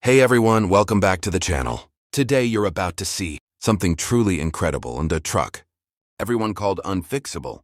Hey everyone, welcome back to the channel. Today you're about to see something truly incredible and a truck everyone called Unfixable,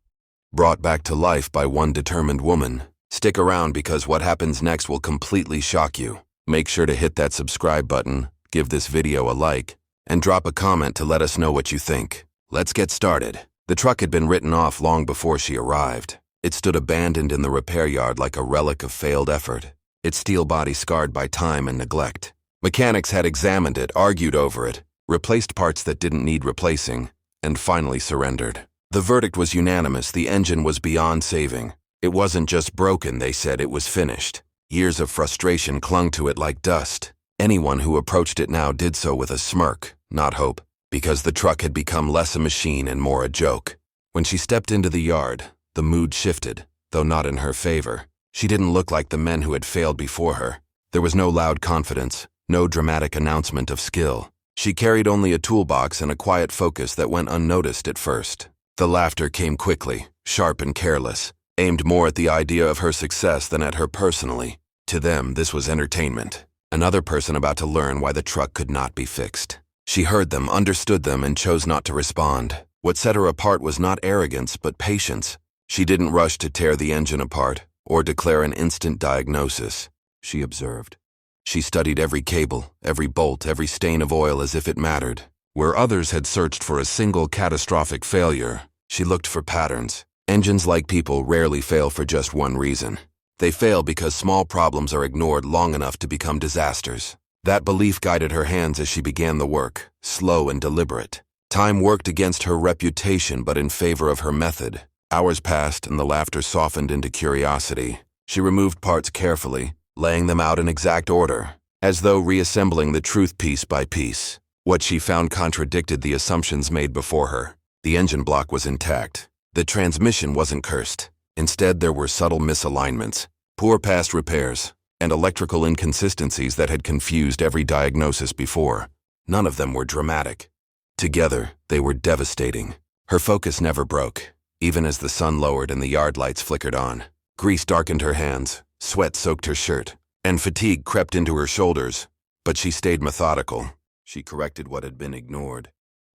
brought back to life by one determined woman. Stick around because what happens next will completely shock you. Make sure to hit that subscribe button, give this video a like, and drop a comment to let us know what you think. Let's get started. The truck had been written off long before she arrived. It stood abandoned in the repair yard like a relic of failed effort, its steel body scarred by time and neglect. Mechanics had examined it, argued over it, replaced parts that didn't need replacing, and finally surrendered. The verdict was unanimous: the engine was beyond saving. It wasn't just broken, they said, it was finished. Years of frustration clung to it like dust. Anyone who approached it now did so with a smirk, not hope, because the truck had become less a machine and more a joke. When she stepped into the yard, the mood shifted, though not in her favor. She didn't look like the men who had failed before her. There was no loud confidence, no dramatic announcement of skill. She carried only a toolbox and a quiet focus that went unnoticed at first. The laughter came quickly, sharp and careless, aimed more at the idea of her success than at her personally. To them, this was entertainment. Another person about to learn why the truck could not be fixed. She heard them, understood them, and chose not to respond. What set her apart was not arrogance, but patience. She didn't rush to tear the engine apart or declare an instant diagnosis. She observed. She studied every cable, every bolt, every stain of oil as if it mattered. Where others had searched for a single catastrophic failure, she looked for patterns. Engines, like people, rarely fail for just one reason. They fail because small problems are ignored long enough to become disasters. That belief guided her hands as she began the work, slow and deliberate. Time worked against her reputation but in favor of her method. Hours passed and the laughter softened into curiosity. She removed parts carefully, laying them out in exact order, as though reassembling the truth piece by piece. What she found contradicted the assumptions made before her. The engine block was intact. The transmission wasn't cursed. Instead, there were subtle misalignments, poor past repairs, and electrical inconsistencies that had confused every diagnosis before. None of them were dramatic. Together, they were devastating. Her focus never broke, even as the sun lowered and the yard lights flickered on. Grease darkened her hands, sweat soaked her shirt, and fatigue crept into her shoulders. But she stayed methodical. She corrected what had been ignored,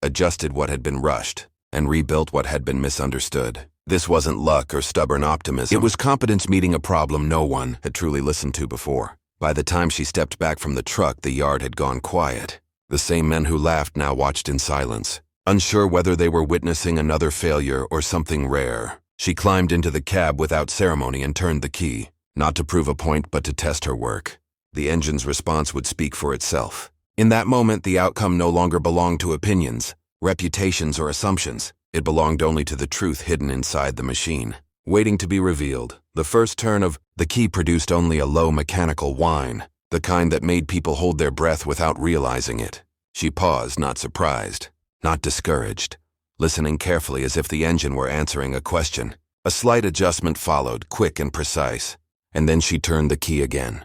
adjusted what had been rushed, and rebuilt what had been misunderstood. This wasn't luck or stubborn optimism. It was competence meeting a problem no one had truly listened to before. By the time she stepped back from the truck, the yard had gone quiet. The same men who laughed now watched in silence, unsure whether they were witnessing another failure or something rare. She climbed into the cab without ceremony and turned the key, not to prove a point but to test her work. The engine's response would speak for itself. In that moment, the outcome no longer belonged to opinions, reputations, or assumptions. It belonged only to the truth hidden inside the machine, waiting to be revealed. The first turn of the key produced only a low mechanical whine, the kind that made people hold their breath without realizing it. She paused, not surprised, not discouraged, listening carefully as if the engine were answering a question. A slight adjustment followed, quick and precise, and then she turned the key again.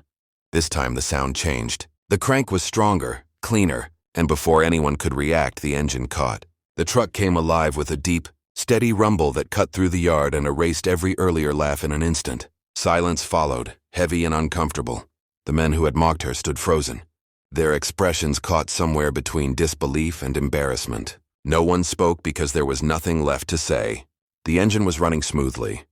This time the sound changed. The crank was stronger, cleaner, and before anyone could react, the engine caught. The truck came alive with a deep, steady rumble that cut through the yard and erased every earlier laugh in an instant. Silence followed, heavy and uncomfortable. The men who had mocked her stood frozen, their expressions caught somewhere between disbelief and embarrassment. No one spoke because there was nothing left to say. The engine was running smoothly,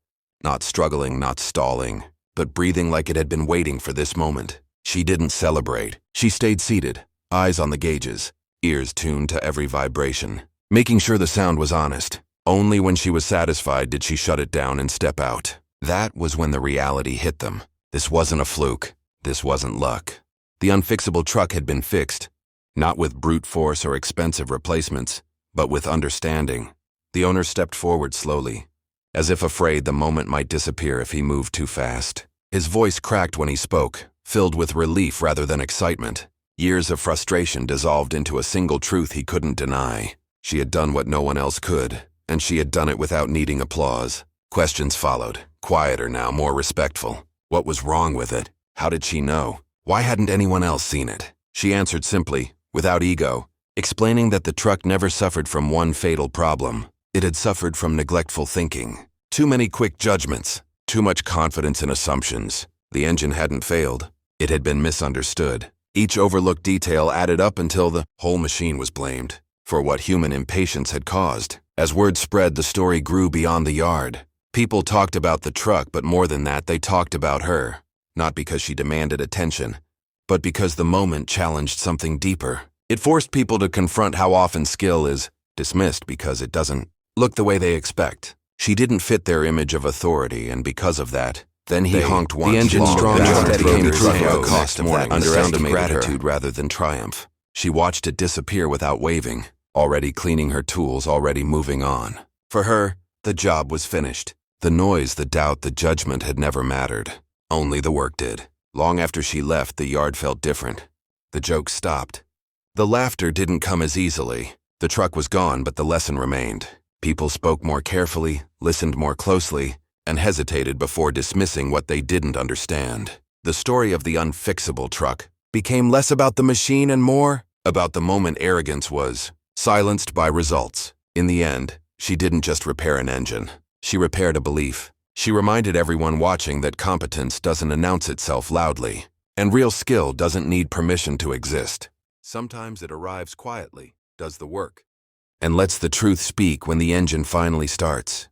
not struggling, not stalling, but breathing like it had been waiting for this moment. She didn't celebrate. She stayed seated, eyes on the gauges, ears tuned to every vibration, making sure the sound was honest. Only when she was satisfied did she shut it down and step out. That was when the reality hit them. This wasn't a fluke. This wasn't luck. The unfixable truck had been fixed, not with brute force or expensive replacements, but with understanding. The owner stepped forward slowly, as if afraid the moment might disappear if he moved too fast. His voice cracked when he spoke, filled with relief rather than excitement. Years of frustration dissolved into a single truth he couldn't deny. She had done what no one else could, and she had done it without needing applause. Questions followed, quieter now, more respectful. What was wrong with it? How did she know? Why hadn't anyone else seen it? She answered simply, without ego, explaining that the truck never suffered from one fatal problem. It had suffered from neglectful thinking. Too many quick judgments, too much confidence in assumptions. The engine hadn't failed. It had been misunderstood. Each overlooked detail added up until the whole machine was blamed for what human impatience had caused. As word spread, the story grew beyond the yard. People talked about the truck, but more than that, they talked about her. Not because she demanded attention, but because the moment challenged something deeper. It forced people to confront how often skill is dismissed because it doesn't look the way they expect. She didn't fit their image of authority, and because of that, then he honked once. The engine strong enough that became a cost of that, underestimated gratitude rather than triumph. She watched it disappear without waving, already cleaning her tools, already moving on. For her, the job was finished. The noise, the doubt, the judgment had never mattered. Only the work did. Long after she left, the yard felt different. The jokes stopped. The laughter didn't come as easily. The truck was gone, but the lesson remained. People spoke more carefully, listened more closely, and hesitated before dismissing what they didn't understand. The story of the unfixable truck became less about the machine and more about the moment arrogance was silenced by results. In the end, she didn't just repair an engine. She repaired a belief. She reminded everyone watching that competence doesn't announce itself loudly, and real skill doesn't need permission to exist. Sometimes it arrives quietly, does the work, and lets the truth speak when the engine finally starts.